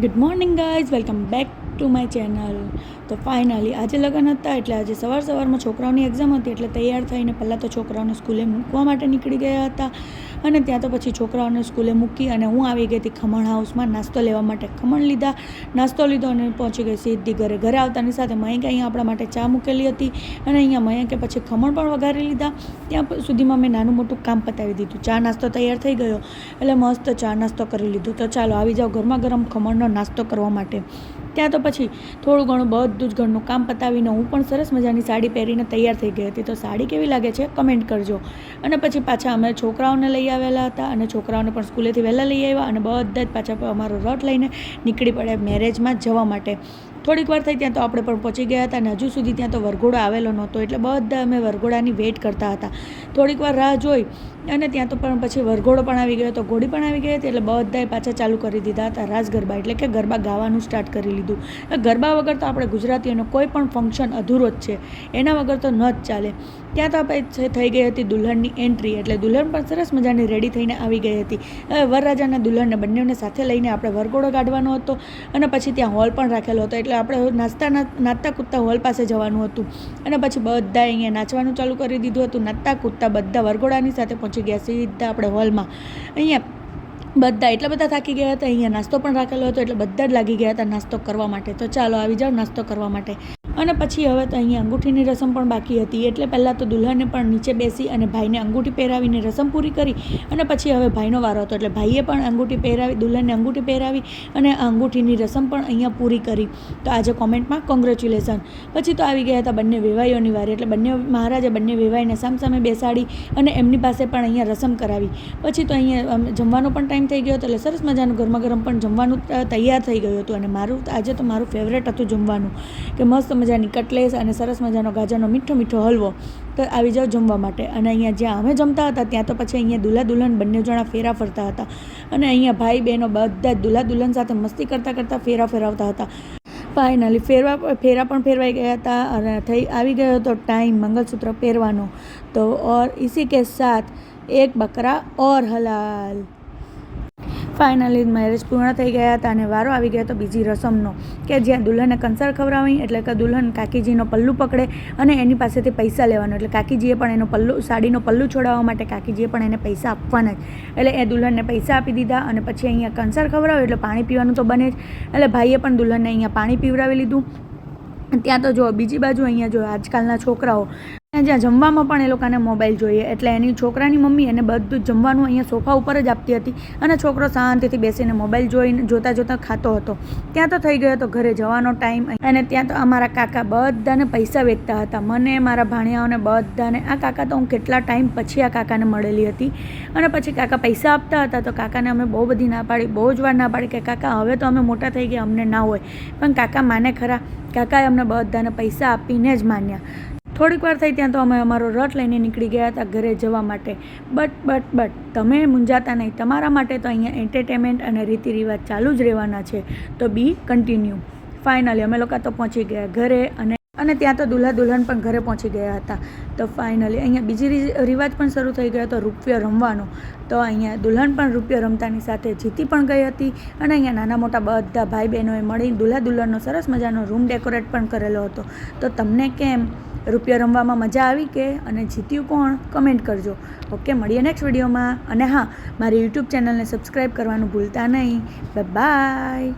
Good morning guys, welcome back to my channel. તો finally આજે લગ્ન હતા એટલે આજે સવારમાં છોકરાઓની એક્ઝામ હતી એટલે તૈયાર થઈને પહેલાં તો છોકરાઓને સ્કૂલે મૂકવા માટે નીકળી ગયા હતા અને ત્યાં તો પછી છોકરાઓને સ્કૂલે મૂકી અને હું આવી ગઈ હતી ખમણ હાઉસમાં નાસ્તો લેવા માટે. ખમણ લીધા, નાસ્તો લીધો અને પહોંચી ગઈ સીધી ઘરે. ઘરે આવતાની સાથે મયંકે અહીંયા આપણા માટે ચા મૂકેલી હતી અને અહીંયા મયંકે પછી ખમણ પણ વઘારી લીધા. ત્યાં સુધીમાં મેં નાનું મોટું કામ પતાવી દીધું. ચા નાસ્તો તૈયાર થઈ ગયો એટલે મસ્ત ચા નાસ્તો કરી લીધો. તો ચાલો આવી જાઓ ગરમા ગરમ ખમણનો નાસ્તો કરવા માટે. ત્યાં તો પછી થોડું ઘણું બધું જ ઘરનું કામ પતાવીને હું પણ સરસ મજાની સાડી પહેરીને તૈયાર થઈ ગઈ હતી. તો સાડી કેવી લાગે છે કમેન્ટ કરજો. અને પછી પાછા અમે છોકરાઓને લઈ આવેલા હતા અને છોકરાઓને પણ સ્કૂલેથી વહેલા લઈ આવ્યા અને બધા જ પાછા અમારો રથ લઈને નીકળી પડ્યા મેરેજમાં જવા માટે. થોડીક વાર થઈ ત્યાં તો આપણે પણ પહોંચી ગયા હતા અને હજુ સુધી ત્યાં તો વરઘોડો આવેલો નહોતો એટલે બધા અમે વરઘોડાની વેઇટ કરતા હતા. થોડીક વાર રાહ જોઈ અને ત્યાં તો પણ પછી વરઘોડો પણ આવી ગયો હતો, ઘોડી પણ આવી ગઈ હતી એટલે બધાએ પાછા ચાલુ કરી દીધા હતા રાસ ગરબા, એટલે કે ગરબા ગાવાનું સ્ટાર્ટ કરી લીધું. ગરબા વગર તો આપણે ગુજરાતીઓનો કોઈ પણ ફંક્શન અધૂરો જ છે, એના વગર તો ન જ ચાલે. ત્યાં તો આપણે થઈ ગઈ હતી દુલ્હનની એન્ટ્રી, એટલે દુલ્હન પણ સરસ મજાની રેડી થઈને આવી ગઈ હતી. વરરાજાના દુલ્હનને બંનેને સાથે લઈને આપણે વરઘોડો કાઢવાનો હતો અને પછી ત્યાં હોલ પણ રાખેલો હતો એટલે આપણે નાચતા કૂદતા હોલ પાસે જવાનું હતું. અને પછી બધા અહીંયા નાચવાનું ચાલુ કરી દીધું હતું. નાચતા કૂદતા બધા વરઘોડાની સાથે પહોંચી ગયા સીધા આપણે હોલમાં. અહીંયા બધા એટલા બધા થાકી ગયા હતા. અહીંયા નાસ્તો પણ રાખેલો હતો એટલે બધા જ લાગી ગયા હતા નાસ્તો કરવા માટે. તો ચાલો આવી જાઓ નાસ્તો કરવા માટે. અને પછી હવે તો અહીંયા અંગૂઠીની રસમ પણ બાકી હતી એટલે પહેલાં તો દુલ્હને પણ નીચે બેસી અને ભાઈને અંગૂઠી પહેરાવીને રસમ પૂરી કરી અને પછી હવે ભાઈનો વારો હતો એટલે ભાઈએ પણ અંગૂઠી પહેરાવી, દુલ્હનને અંગૂઠી પહેરાવી અને અંગૂઠીની રસમ પણ અહીંયા પૂરી કરી. તો આજે કોમેન્ટમાં કોંગ્રેચ્યુલેશન. પછી તો આવી ગયા હતા બંને વેવાઈઓની વારી, એટલે બંને મહારાજે બંને વેવાઈને સામસામે બેસાડી અને એમની પાસે પણ અહીંયા રસમ કરાવી. પછી તો અહીંયા જમવાનો પણ ટાઈમ થઈ ગયો હતો એટલે સરસ મજાનું ગરમા ગરમ પણ જમવાનું તૈયાર થઈ ગયું હતું. અને આજે તો મારું ફેવરેટ હતું જમવાનું, કે મસ્ત મજાની કટલેસ અને સરસ મજાનો ગાજરનો મીઠો મીઠો હલવો. તો આવી જાઓ જમવા માટે. અને અહીંયા જ્યાં અમે જમતા હતા ત્યાં તો પછી અહીંયા દુલ્હા દુલ્હન બંને જણા ફેરા ફરતા હતા અને અહીંયા ભાઈ બહેનો બધા જ દુલ્હા દુલ્હન સાથે મસ્તી કરતાં કરતાં ફેરા ફેરવતા હતા. ફાઇનલી ફેરા પણ ફેરવાઈ ગયા હતા અને આવી ગયો હતો ટાઈમ મંગલસૂત્ર પહેરવાનો. તો ઓર ઇસી કે સાથ એક બકરા ઓર હલાલ. ફાઇનલી મેરેજ પૂર્ણ થઈ ગયા હતા અને વારો આવી ગયો હતો બીજી રસમનો, કે જ્યાં દુલ્હને કંસાર ખવડાવી, એટલે કે દુલ્હન કાકીજીનો પલ્લું પકડે અને એની પાસેથી પૈસા લેવાનો. એટલે કાકીજીએ પણ એનો સાડીનો પલ્લું છોડાવવા માટે કાકીજીએ પણ એને પૈસા આપવાના જ. એટલે એ દુલ્હનને પૈસા આપી દીધા અને પછી અહીંયા કંસાર ખવડાવ્યો એટલે પાણી પીવાનું તો બને જ. એટલે ભાઈએ પણ દુલ્હનને અહીંયા પાણી પીવડાવી લીધું. ત્યાં તો જો બીજી બાજુ અહીંયા જો આજકાલના છોકરાઓ જ્યાં જમવામાં પણ એ લોકોને મોબાઈલ જોઈએ એટલે એની છોકરાની મમ્મી એને બધું જમવાનું અહીંયા સોફા ઉપર જ આપતી હતી અને છોકરો શાંતિથી બેસીને મોબાઈલ જોતા ખાતો હતો. ત્યાં તો થઈ ગયો હતો ઘરે જવાનો ટાઈમ અને ત્યાં તો અમારા કાકા બધાને પૈસા વેચતા હતા, મને, મારા ભાણિયાઓને બધાને. આ કાકા તો હું કેટલા ટાઈમ પછી આ કાકાને મળેલી હતી અને પછી કાકા પૈસા આપતા હતા તો કાકાને અમે બહુ બધી ના પાડી, બહુ જ વાર ના પાડી કે કાકા હવે તો અમે મોટા થઈ ગયા, અમને ના હોય. પણ કાકા માને ખરા. કાકાએ અમને બધાને પૈસા આપીને જ માન્યા. થોડીક વાર થઈ ત્યાં તો અમે અમારો રથ લઈને નીકળી ગયા હતા ઘરે જવા માટે. બટ તમે મૂંઝાતા નહીં, તમારા માટે તો અહીંયા એન્ટરટેનમેન્ટ અને રીતિ રિવાજ ચાલુ જ રહેવાના છે, તો બી કન્ટિન્યુ. ફાઇનલી અમે લોકો તો પહોંચી ગયા ઘરે અને ત્યાં તો દુલ્હા દુલ્હન પણ ઘરે પહોંચી ગયા હતા. તો ફાઇનલી અહીંયા બીજી રિવાજ પણ શરૂ થઈ ગયો હતો રૂપિયો રમવાનો. તો અહીંયા દુલ્હન પણ રૂપિયો રમતાની સાથે જીતી પણ ગઈ હતી અને અહીંયા નાના મોટા બધા ભાઈ બહેનોએ મળી દુલ્હા દુલ્હનનો સરસ મજાનો રૂમ ડેકોરેટ પણ કરેલો હતો. તો તમને કેમ રૂપિયો રમવામાં મજા આવી કે અને જીત્યું કોણ કમેન્ટ કરજો. ઓકે, મળીએ નેક્સ્ટ વિડીયોમાં. અને હા, મારી યુટ્યુબ ચેનલને સબસ્ક્રાઈબ કરવાનું ભૂલતા નહીં. બાય.